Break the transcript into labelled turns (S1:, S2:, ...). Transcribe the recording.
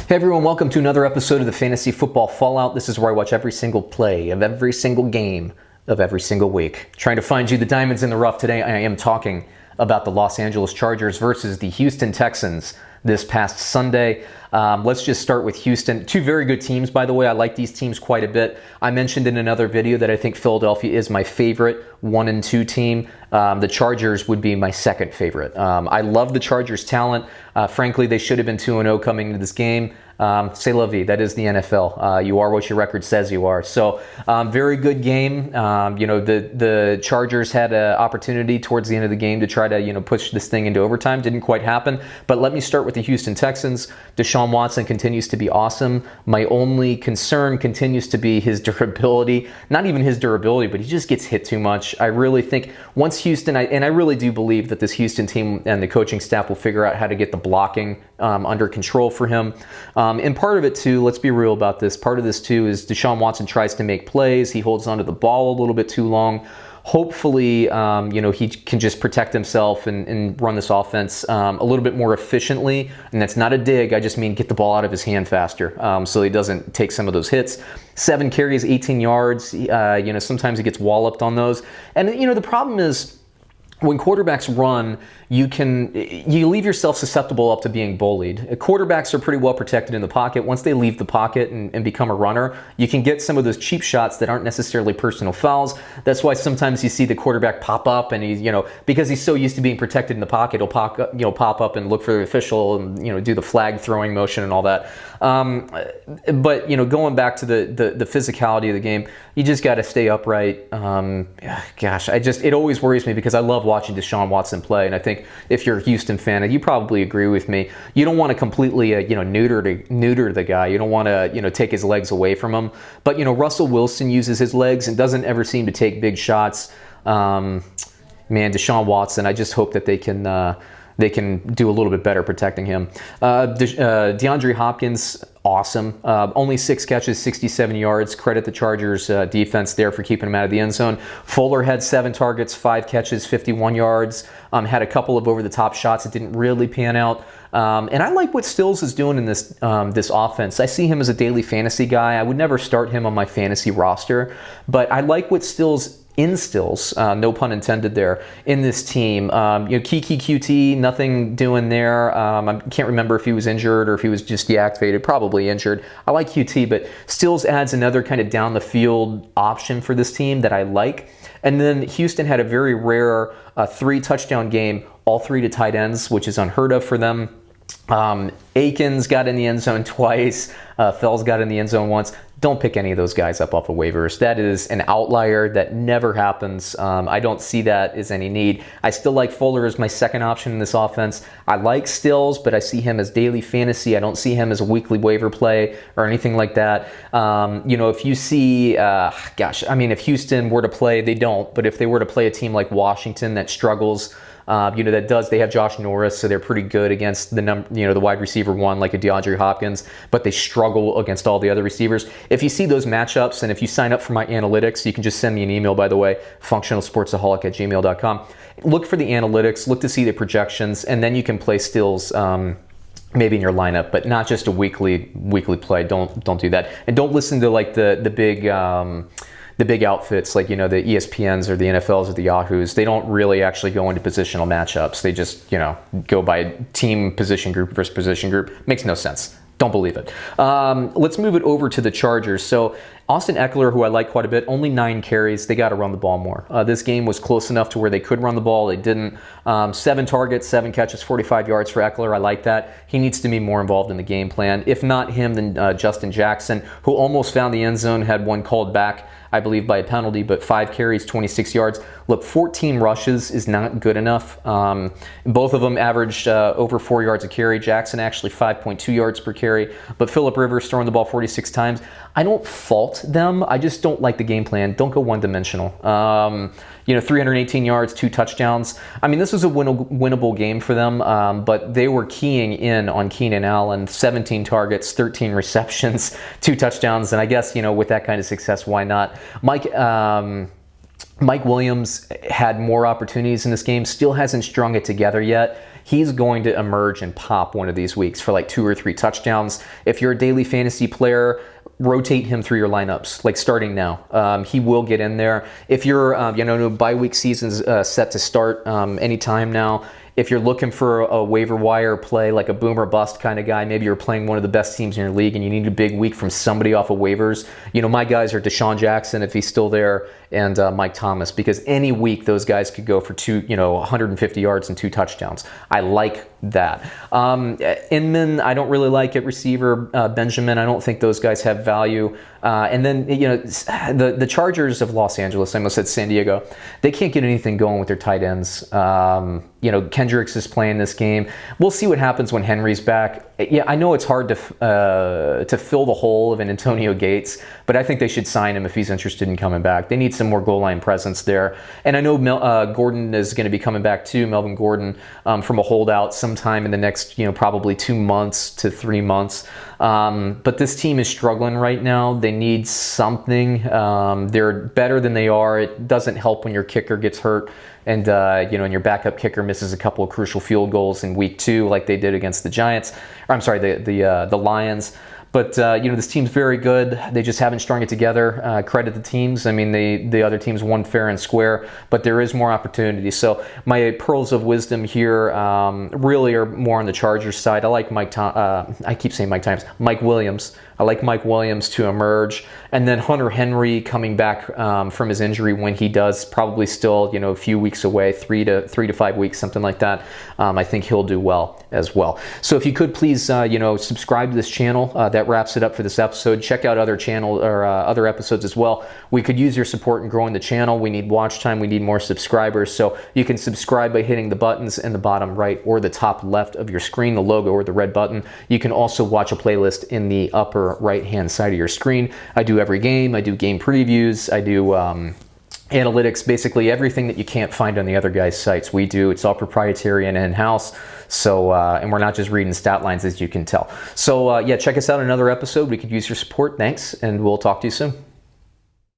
S1: Hey everyone, welcome to another episode of the Fantasy Football Fallout. This is where I watch every single play of every single game of every single week. Trying to find you the diamonds in the rough. Today I am talking about the Los Angeles Chargers versus the Houston Texans this past Sunday. Let's just start with Houston. Two very good teams, by the way. I like these teams quite a bit. I mentioned in another video that I think Philadelphia is my favorite 1 and 2 team. The Chargers would be my second favorite. I love the Chargers' talent. Frankly, they should have been 2-0 coming into this game. C'est la vie. That is the NFL. You are what your record says you are. So, very good game. The Chargers had an opportunity towards the end of the game to try to, push this thing into overtime. Didn't quite happen. But let me start with the Houston Texans. Deshaun Watson continues to be awesome. My only concern continues to be his durability. Not even his durability, but he just gets hit too much. I really think once Houston, and I really do believe that this Houston team and the coaching staff will figure out how to get the blocking under control for him. And part of it too, let's be real about this, part of this too is Deshaun Watson tries to make plays. He holds onto the ball a little bit too long. Hopefully, he can just protect himself and run this offense a little bit more efficiently. And that's not a dig. I just mean get the ball out of his hand faster so he doesn't take some of those hits. 7 carries, 18 yards. Sometimes he gets walloped on those. And, the problem is, when quarterbacks run, you leave yourself susceptible up to being bullied. Quarterbacks are pretty well protected in the pocket. Once they leave the pocket and become a runner, you can get some of those cheap shots that aren't necessarily personal fouls. That's why sometimes you see the quarterback pop up and he's, because he's so used to being protected in the pocket, he'll pop up and look for the official and, do the flag throwing motion and all that. But going back to the physicality of the game, you just got to stay upright. It always worries me because I love watching Deshaun Watson play, and I think if you're a Houston fan, and you probably agree with me, you don't want to completely neuter the guy. You don't want to take his legs away from him. But Russell Wilson uses his legs and doesn't ever seem to take big shots. Deshaun Watson, I just hope that they can do a little bit better protecting him. DeAndre Hopkins, awesome. Only 6 catches, 67 yards. Credit the Chargers defense there for keeping him out of the end zone. Fuller had 7 targets, 5 catches, 51 yards. Had a couple of over-the-top shots that didn't really pan out. And I like what Stills is doing in this offense. I see him as a daily fantasy guy. I would never start him on my fantasy roster, but I like what Stills instills, no pun intended there, in this team. Kiki QT, nothing doing there. I can't remember if he was injured or if he was just deactivated, probably injured. I like QT, but Stills adds another kind of down the field option for this team that I like. And then Houston had a very rare 3-touchdown game, all 3 to tight ends, which is unheard of for them. Akins got in the end zone twice. Fells got in the end zone once. Don't pick any of those guys up off of waivers. That is an outlier that never happens. I don't see that as any need. I still like Fuller as my second option in this offense. I like Stills, but I see him as daily fantasy. I don't see him as a weekly waiver play or anything like that. If you see, if Houston were to play, they don't, but if they were to play a team like Washington that struggles, they have Josh Norris, so they're pretty good against the wide receiver one, like a DeAndre Hopkins, but they struggle against all the other receivers. If you see those matchups, and if you sign up for my analytics, you can just send me an email, by the way, functionalsportsaholic@gmail.com. Look for the analytics, look to see the projections, and then you can play Stills maybe in your lineup, but not just a weekly play. Don't do that, and don't listen to like the big outfits like the ESPNs or the NFLs or the Yahoos. They don't really actually go into positional matchups. They just go by team position group versus position group. Makes no sense. Don't believe it. Let's move it over to the Chargers. So Austin Ekeler, who I like quite a bit, only 9 carries. They got to run the ball more. This game was close enough to where they could run the ball. They didn't. 7 targets, 7 catches, 45 yards for Ekeler. I like that. He needs to be more involved in the game plan. If not him, then Justin Jackson, who almost found the end zone, had one called back, I believe, by a penalty, but 5 carries, 26 yards. Look, 14 rushes is not good enough. Both of them averaged over 4 yards a carry. Jackson actually 5.2 yards per carry, but Phillip Rivers throwing the ball 46 times. I don't fault them. I just don't like the game plan. Don't go one-dimensional. 318 yards, 2 touchdowns. I mean, this was a winnable game for them, but they were keying in on Keenan Allen. 17 targets, 13 receptions, 2 touchdowns, and I guess, with that kind of success, why not? Mike Williams had more opportunities in this game, still hasn't strung it together yet. he's going to emerge and pop one of these weeks for like 2 or 3 touchdowns. If you're a daily fantasy player, rotate him through your lineups, like starting now. He will get in there. If you're, bye week season's set to start anytime now. If you're looking for a waiver wire play, like a boom or bust kind of guy, maybe you're playing one of the best teams in your league and you need a big week from somebody off of waivers. My guys are Deshaun Jackson, if he's still there, and Mike Thomas, because any week those guys could go for 150 yards and 2 touchdowns. I like that. Inman, I don't really like at receiver. Benjamin, I don't think those guys have value. And then, the Chargers of Los Angeles, I almost said San Diego, they can't get anything going with their tight ends. Kendricks is playing this game. We'll see what happens when Henry's back. Yeah, I know it's hard to fill the hole of an Antonio Gates, but I think they should sign him if he's interested in coming back. They need some more goal line presence there. And I know Gordon is going to be coming back too, Melvin Gordon, from a holdout sometime in the next, probably 2 months to 3 months. But this team is struggling right now. They need something. They're better than they are. It doesn't help when your kicker gets hurt and and your backup kicker misses a couple of crucial field goals in week 2, like they did against the Giants. Or I'm sorry, the Lions. But this team's very good. They just haven't strung it together. Credit the teams. I mean, the other teams won fair and square, but there is more opportunity. So my pearls of wisdom here really are more on the Chargers side. I like Mike Williams. I like Mike Williams to emerge, and then Hunter Henry coming back from his injury when he does, probably still a few weeks away, 3 to 5 weeks, something like that. I think he'll do well as well. So if you could please subscribe to this channel. That wraps it up for this episode. Check out other other episodes as well. We could use your support in growing the channel. We need watch time. We need more subscribers. So you can subscribe by hitting the buttons in the bottom right or the top left of your screen, the logo or the red button. You can also watch a playlist in the upper right hand side of your screen. I do every game. I do game previews. I do analytics, basically everything that you can't find on the other guys' sites. We do. It's all proprietary and in-house. So, and we're not just reading stat lines, as you can tell. So, check us out on another episode. We could use your support. Thanks, and we'll talk to you soon.